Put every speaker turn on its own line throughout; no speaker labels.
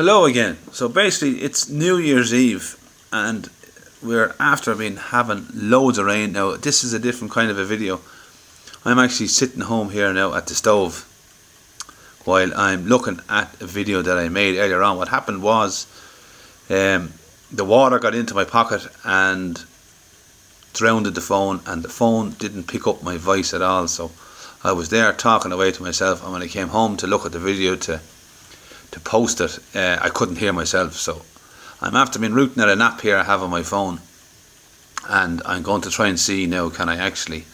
Hello again. So basically it's New Year's Eve and we're after been having loads of rain. Now this is a different kind of a video. I'm actually sitting home here now at the stove while I'm looking at a video that I made earlier on. What happened was the water got into my pocket and drowned the phone, and the phone didn't pick up my voice at all. So I was there talking away to myself, and when I came home to look at the video to post it, I couldn't hear myself. So I'm after been rooting at an app here I have on my phone, and I'm going to try and see now, can I actually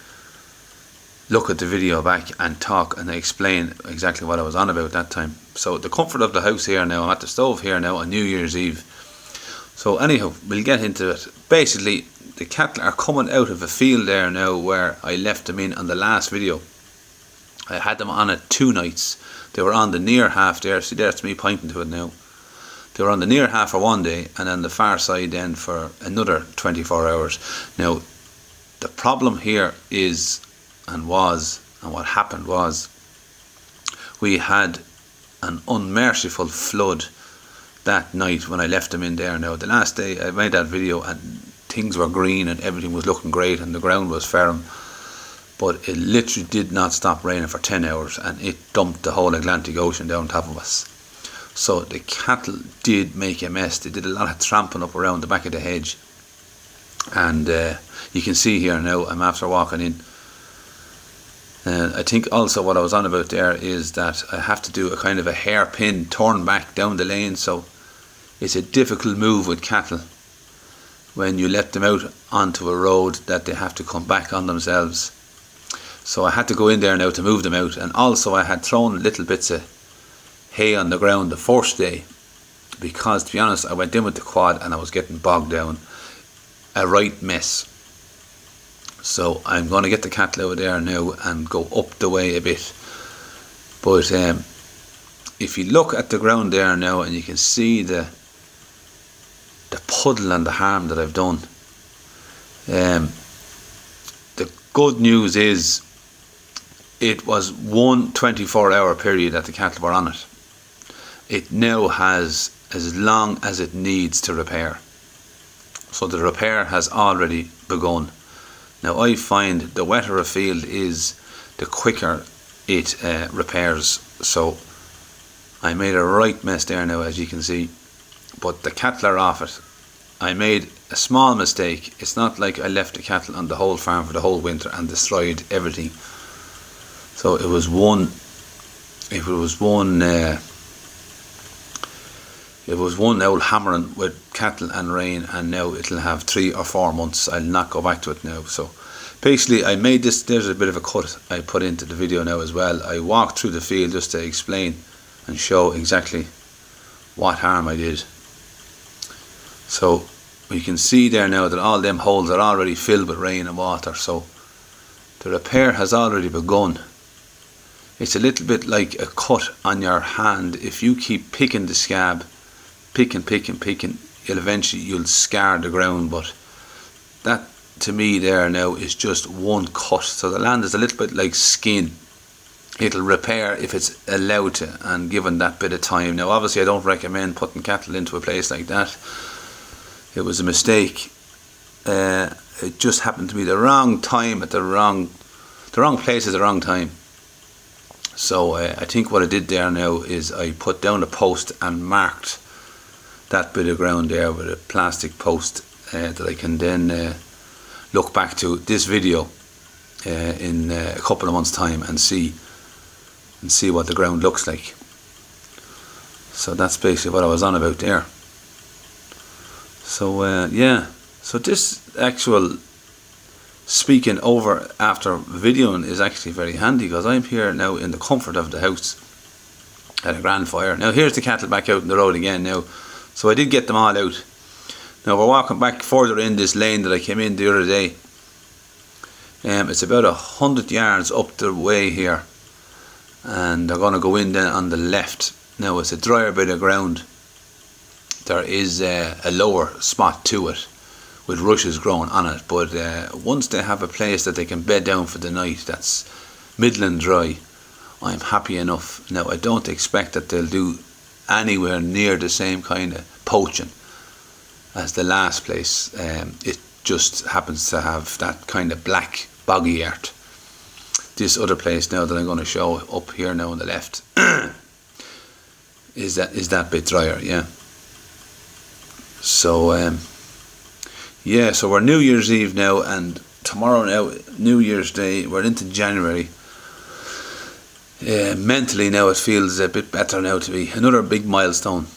look at the video back and talk and explain exactly what I was on about that time. So the comfort of the house here now, I'm at the stove here now on New Year's Eve. So anyhow, we'll get into it. Basically the cattle are coming out of a field there now where I left them in on the last video. I had them on it 2 nights. They were on the near half there. See, there's me pointing to it now. They were on the near half for 1 day, and then the far side then for another 24 hours. Now, the problem here is, and what happened was, we had an unmerciful flood that night when I left them in there. Now, the last day I made that video and things were green and everything was looking great and the ground was firm. But it literally did not stop raining for 10 hours and it dumped the whole Atlantic Ocean down top of us. So the cattle did make a mess. They did a lot of tramping up around the back of the hedge. And you can see here now, I'm after walking in. I think also what I was on about there is that I have to do a kind of a hairpin turn back down the lane. So it's a difficult move with cattle when you let them out onto a road that they have to come back on themselves. So I had to go in there now to move them out, and also I had thrown little bits of hay on the ground the first day because, to be honest, I went in with the quad and I was getting bogged down. A right mess. So I'm going to get the cattle out of there now and go up the way a bit. But if you look at the ground there now and you can see the puddle and the harm that I've done. The good news is it was 1 24-hour period that the cattle were on it. It now has as long as it needs to repair. So the repair has already begun. Now I find the wetter a field is, the quicker it repairs. So I made a right mess there now, as you can see. But the cattle are off it. I made a small mistake. It's not like I left the cattle on the whole farm for the whole winter and destroyed everything. So it was one old hammering with cattle and rain, and now it'll have 3 or 4 months. I'll not go back to it now. So basically I made this, there's a bit of a cut I put into the video now as well. I walked through the field just to explain and show exactly what harm I did. So you can see there now that all them holes are already filled with rain and water. So the repair has already begun. It's a little bit like a cut on your hand. If you keep picking the scab, picking, you'll scar the ground. But that to me there now is just one cut. So the land is a little bit like skin. It'll repair if it's allowed to and given that bit of time. Now obviously I don't recommend putting cattle into a place like that. It was a mistake. It just happened to be the wrong time at the wrong place at the wrong time. So I think what I did there now is I put down a post and marked that bit of ground there with a plastic post that I can then look back to this video in a couple of months' time and see what the ground looks like. So that's basically what I was on about there. So yeah, so this actual speaking over after videoing is actually very handy because I'm here now in the comfort of the house at a grand fire. Now here's the cattle back out on the road again now. So I did get them all out. Now we're walking back further in this lane that I came in the other day. It's about 100 yards up the way here, and they're going to go in then on the left. Now it's a drier bit of ground. There is a lower spot to it with rushes growing on it, but once they have a place that they can bed down for the night that's middling dry, I'm happy enough. Now I don't expect that they'll do anywhere near the same kind of poaching as the last place. It just happens to have that kind of black boggy earth. This other place now that I'm going to show up here now on the left is that bit drier, yeah. So yeah, so we're New Year's Eve now, and tomorrow now, New Year's Day, we're into January. Mentally now it feels a bit better now to be another big milestone.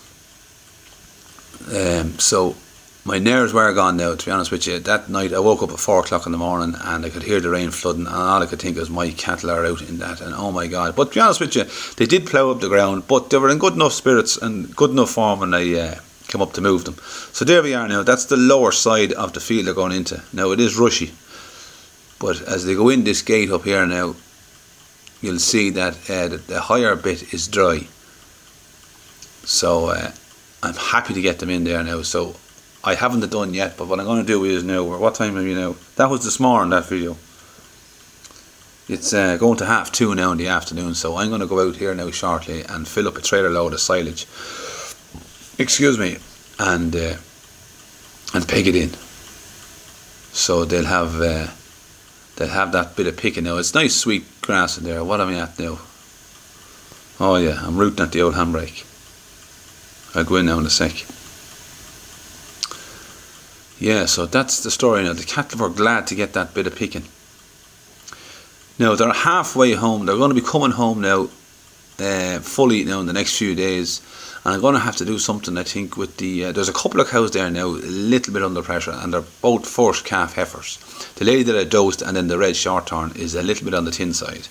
So my nerves were gone now, to be honest with you. That night I woke up at 4 o'clock in the morning and I could hear the rain flooding, and all I could think was my cattle are out in that, and oh my God. But to be honest with you, they did plough up the ground, but they were in good enough spirits and good enough form when I came up to move them. So there we are now. That's the lower side of the field they're going into. Now it is rushy, but as they go in this gate up here now, you'll see that the higher bit is dry. So I'm happy to get them in there now. So I haven't done yet, but what I'm going to do is now, what time are you now? That was this morning, that video. It's going to 2:30 now in the afternoon, so I'm going to go out here now shortly and fill up a trailer load of silage. Excuse me, and peg it in. So they'll have that bit of picking now. It's nice sweet grass in there. What am I at now? Oh yeah, I'm rooting at the old handbrake. I'll go in now in a sec. Yeah, so that's the story now. The cattle were glad to get that bit of picking. Now they're halfway home. They're going to be coming home now, fully now in the next few days. And I'm going to have to do something, I think, with the... there's a couple of cows there now, a little bit under pressure, and they're both first calf heifers. The lady that I dosed and then the red shorthorn is a little bit on the thin side.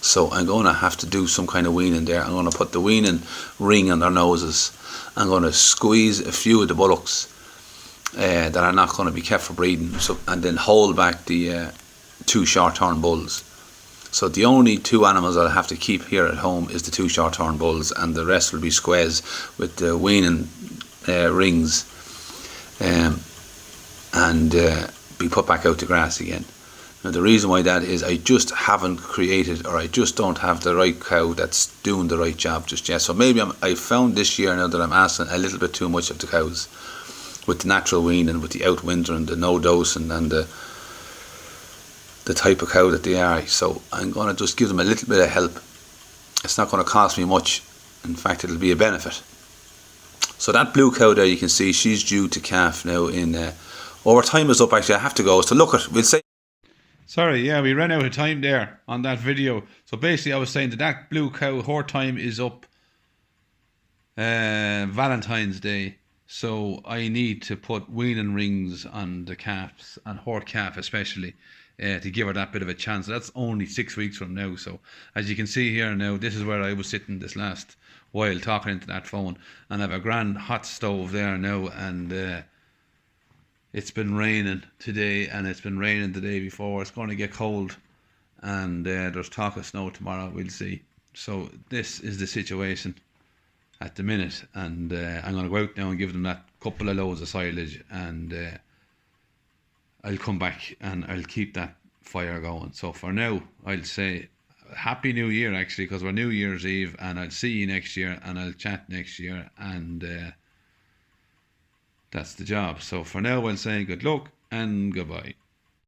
So I'm going to have to do some kind of weaning there. I'm going to put the weaning ring on their noses. I'm going to squeeze a few of the bullocks that are not going to be kept for breeding, so, and then hold back the 2 shorthorn bulls. So the only 2 animals I'll have to keep here at home is the 2 shorthorn bulls, and the rest will be squares with the weaning rings and be put back out to grass again. Now the reason why that is, I just haven't created, or I just don't have the right cow that's doing the right job just yet. So maybe I found this year now that I'm asking a little bit too much of the cows with the natural weaning, with the outwintering, the no dosing, and the type of cow that they are. So I'm going to just give them a little bit of help. It's not going to cost me much. In fact, it'll be a benefit. So that blue cow there, you can see she's due to calf now in our time is up. Actually I have to go, so look at, we'll say. Sorry, yeah, we ran out of time there on that video. So basically I was saying that blue cow, her time is up Valentine's Day. So I need to put weaning rings on the calves, and her calf especially, to give her that bit of a chance. That's only 6 weeks from now. So as you can see here now, this is where I was sitting this last while talking into that phone, and I have a grand hot stove there now, and it's been raining today, and it's been raining the day before. It's going to get cold, and there's talk of snow tomorrow. We'll see. So this is the situation at the minute, and I'm going to go out now and give them that couple of loads of silage, and I'll come back and I'll keep that fire going. So for now, I'll say Happy New Year, actually, because we're New Year's Eve, and I'll see you next year, and I'll chat next year, and that's the job. So for now, I'll say good luck and goodbye.